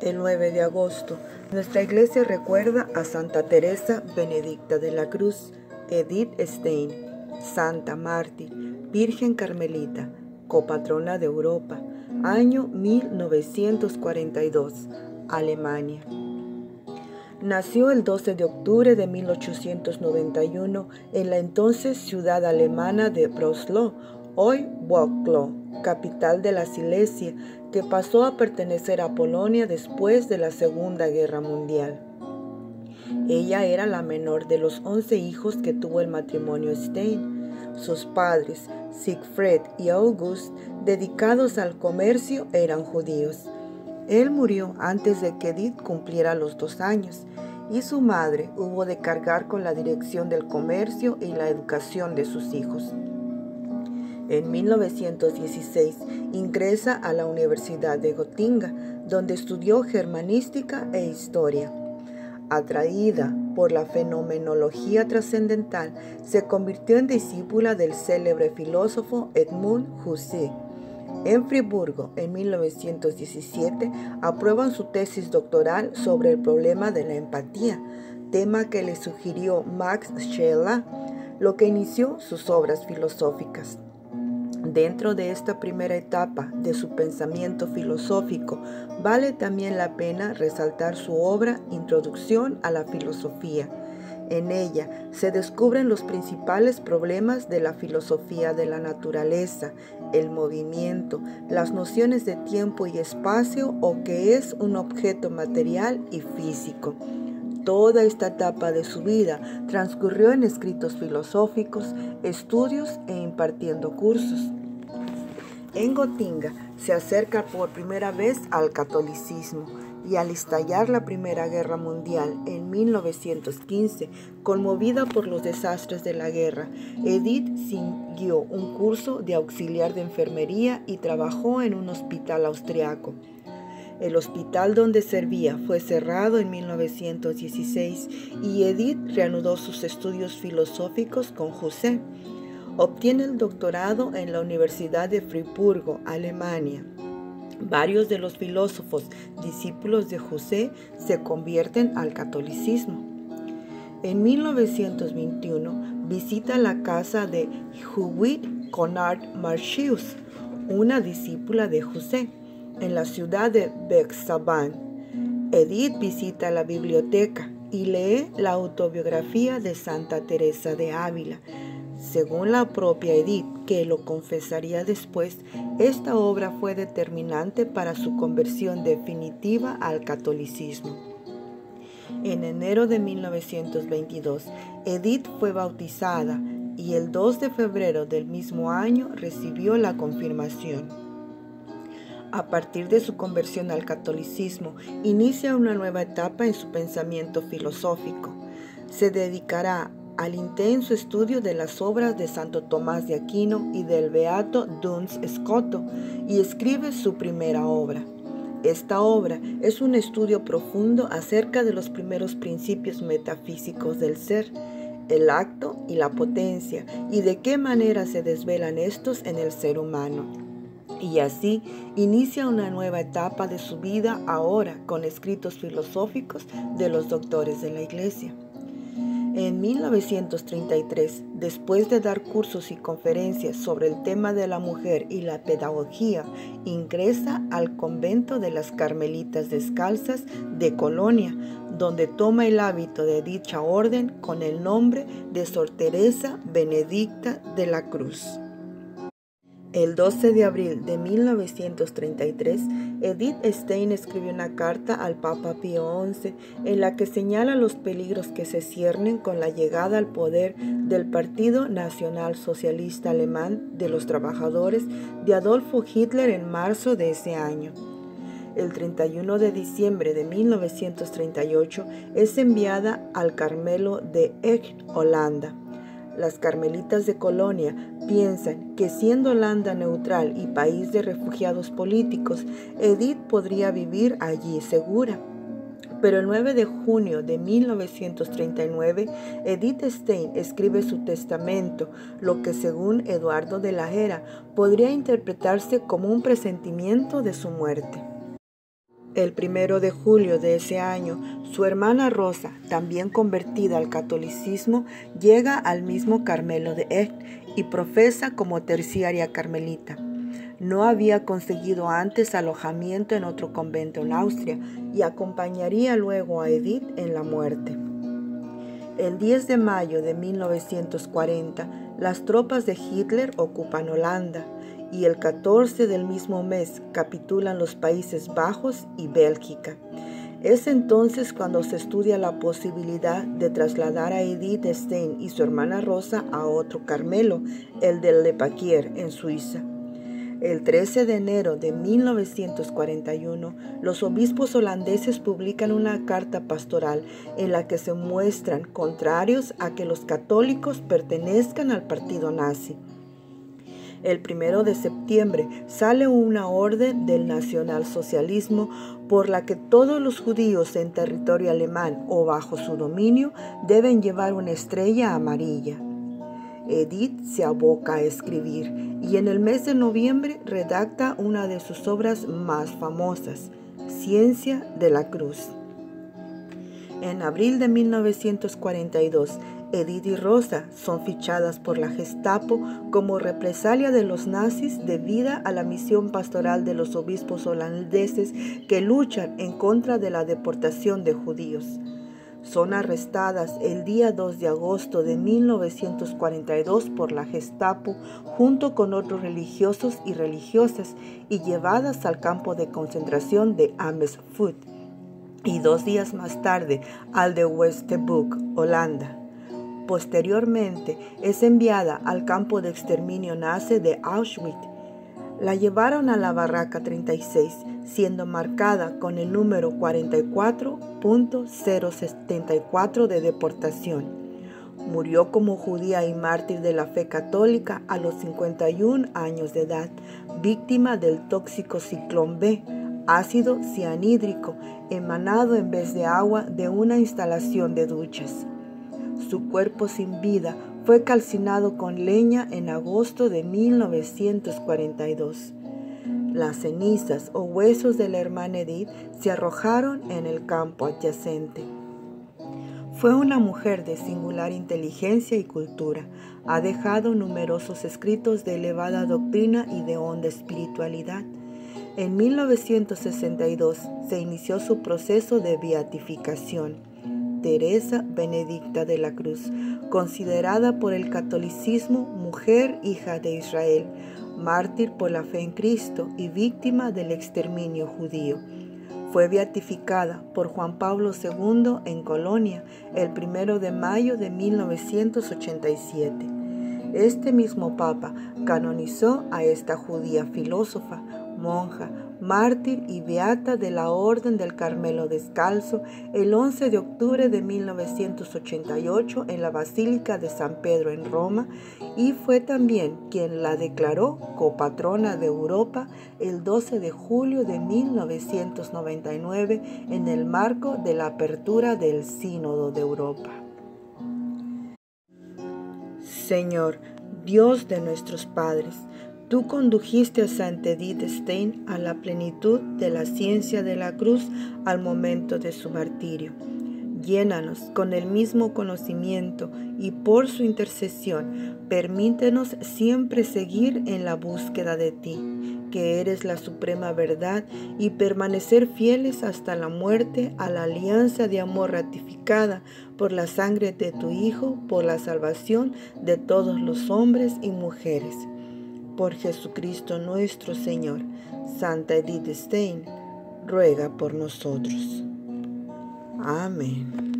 El 9 de agosto, nuestra iglesia recuerda a Santa Teresa Benedicta de la Cruz, Edith Stein, Santa Mártir, Virgen Carmelita, copatrona de Europa, año 1942, Alemania. Nació el 12 de octubre de 1891 en la entonces ciudad alemana de Breslau, hoy Wrocław, capital de la Silesia, que pasó a pertenecer a Polonia después de la Segunda Guerra Mundial. Ella era la menor de los 11 hijos que tuvo el matrimonio Stein. Sus padres, Siegfried y August, dedicados al comercio, eran judíos. Él murió antes de que Edith cumpliera los 2 años, y su madre hubo de cargar con la dirección del comercio y la educación de sus hijos. En 1916 ingresa a la Universidad de Gotinga, donde estudió germanística e historia. Atraída por la fenomenología trascendental, se convirtió en discípula del célebre filósofo Edmund Husserl. En Friburgo, en 1917, aprueban su tesis doctoral sobre el problema de la empatía, tema que le sugirió Max Scheler, lo que inició sus obras filosóficas. Dentro de esta primera etapa de su pensamiento filosófico, vale también la pena resaltar su obra Introducción a la Filosofía. En ella se descubren los principales problemas de la filosofía de la naturaleza, el movimiento, las nociones de tiempo y espacio o qué es un objeto material y físico. Toda esta etapa de su vida transcurrió en escritos filosóficos, estudios e impartiendo cursos. En Gotinga se acerca por primera vez al catolicismo y al estallar la Primera Guerra Mundial en 1915, conmovida por los desastres de la guerra, Edith siguió un curso de auxiliar de enfermería y trabajó en un hospital austriaco. El hospital donde servía fue cerrado en 1916 y Edith reanudó sus estudios filosóficos con Husserl. Obtiene el doctorado en la Universidad de Friburgo, Alemania. Varios de los filósofos discípulos de Husserl se convierten al catolicismo. En 1921 visita la casa de Judith Conrad Martius, una discípula de Husserl, en la ciudad de Bexaban. Edith visita la biblioteca y lee la autobiografía de Santa Teresa de Ávila. Según la propia Edith, que lo confesaría después, esta obra fue determinante para su conversión definitiva al catolicismo. En enero de 1922, Edith fue bautizada y el 2 de febrero del mismo año recibió la confirmación. A partir de su conversión al catolicismo, inicia una nueva etapa en su pensamiento filosófico. Se dedicará al intenso estudio de las obras de Santo Tomás de Aquino y del beato Duns Scoto y escribe su primera obra. Esta obra es un estudio profundo acerca de los primeros principios metafísicos del ser, el acto y la potencia, y de qué manera se desvelan estos en el ser humano. Y así inicia una nueva etapa de su vida ahora con escritos filosóficos de los doctores de la Iglesia. En 1933, después de dar cursos y conferencias sobre el tema de la mujer y la pedagogía, ingresa al convento de las Carmelitas Descalzas de Colonia, donde toma el hábito de dicha orden con el nombre de Sor Teresa Benedicta de la Cruz. El 12 de abril de 1933, Edith Stein escribió una carta al Papa Pío XI en la que señala los peligros que se ciernen con la llegada al poder del Partido Nacional Socialista Alemán de los Trabajadores de Adolfo Hitler en marzo de ese año. El 31 de diciembre de 1938 es enviada al Carmelo de Echt, Holanda. Las Carmelitas de Colonia piensan que siendo Holanda neutral y país de refugiados políticos, Edith podría vivir allí segura. Pero el 9 de junio de 1939, Edith Stein escribe su testamento, lo que según Eduardo de la Hera podría interpretarse como un presentimiento de su muerte. El 1 de julio de ese año, su hermana Rosa, también convertida al catolicismo, llega al mismo Carmelo de Echt y profesa como terciaria carmelita. No había conseguido antes alojamiento en otro convento en Austria y acompañaría luego a Edith en la muerte. El 10 de mayo de 1940, las tropas de Hitler ocupan Holanda y el 14 del mismo mes capitulan los Países Bajos y Bélgica. Es entonces cuando se estudia la posibilidad de trasladar a Edith Stein y su hermana Rosa a otro Carmelo, el de Le Paquier, en Suiza. El 13 de enero de 1941, los obispos holandeses publican una carta pastoral en la que se muestran contrarios a que los católicos pertenezcan al partido nazi. El 1 de septiembre sale una orden del nacionalsocialismo por la que todos los judíos en territorio alemán o bajo su dominio deben llevar una estrella amarilla. Edith se aboca a escribir y en el mes de noviembre redacta una de sus obras más famosas, Ciencia de la Cruz. En abril de 1942, Edith y Rosa son fichadas por la Gestapo como represalia de los nazis debido a la misión pastoral de los obispos holandeses que luchan en contra de la deportación de judíos. Son arrestadas el día 2 de agosto de 1942 por la Gestapo junto con otros religiosos y religiosas y llevadas al campo de concentración de Amersfoort y 2 días más tarde al de Westerbork, Holanda. Posteriormente es enviada al campo de exterminio nazi de Auschwitz. La llevaron a la barraca 36, siendo marcada con el número 44.074 de deportación. Murió como judía y mártir de la fe católica a los 51 años de edad, víctima del tóxico ciclón B, ácido cianhídrico, emanado en vez de agua de una instalación de duchas. Su cuerpo sin vida fue calcinado con leña en agosto de 1942. Las cenizas o huesos de la hermana Edith se arrojaron en el campo adyacente. Fue una mujer de singular inteligencia y cultura. Ha dejado numerosos escritos de elevada doctrina y de honda espiritualidad. En 1962 se inició su proceso de beatificación. Teresa Benedicta de la Cruz, considerada por el catolicismo mujer hija de Israel, mártir por la fe en Cristo y víctima del exterminio judío. Fue beatificada por Juan Pablo II en Colonia el 1 de mayo de 1987. Este mismo Papa canonizó a esta judía filósofa, monja, mártir y beata de la Orden del Carmelo Descalzo el 11 de octubre de 1988 en la Basílica de San Pedro en Roma y fue también quien la declaró copatrona de Europa el 12 de julio de 1999 en el marco de la apertura del Sínodo de Europa. Señor, Dios de nuestros padres, tú condujiste a Santa Edith Stein a la plenitud de la ciencia de la cruz al momento de su martirio. Llénanos con el mismo conocimiento y por su intercesión, permítenos siempre seguir en la búsqueda de ti, que eres la suprema verdad, y permanecer fieles hasta la muerte a la alianza de amor ratificada por la sangre de tu Hijo, por la salvación de todos los hombres y mujeres. Por Jesucristo nuestro Señor. Santa Edith Stein, ruega por nosotros. Amén.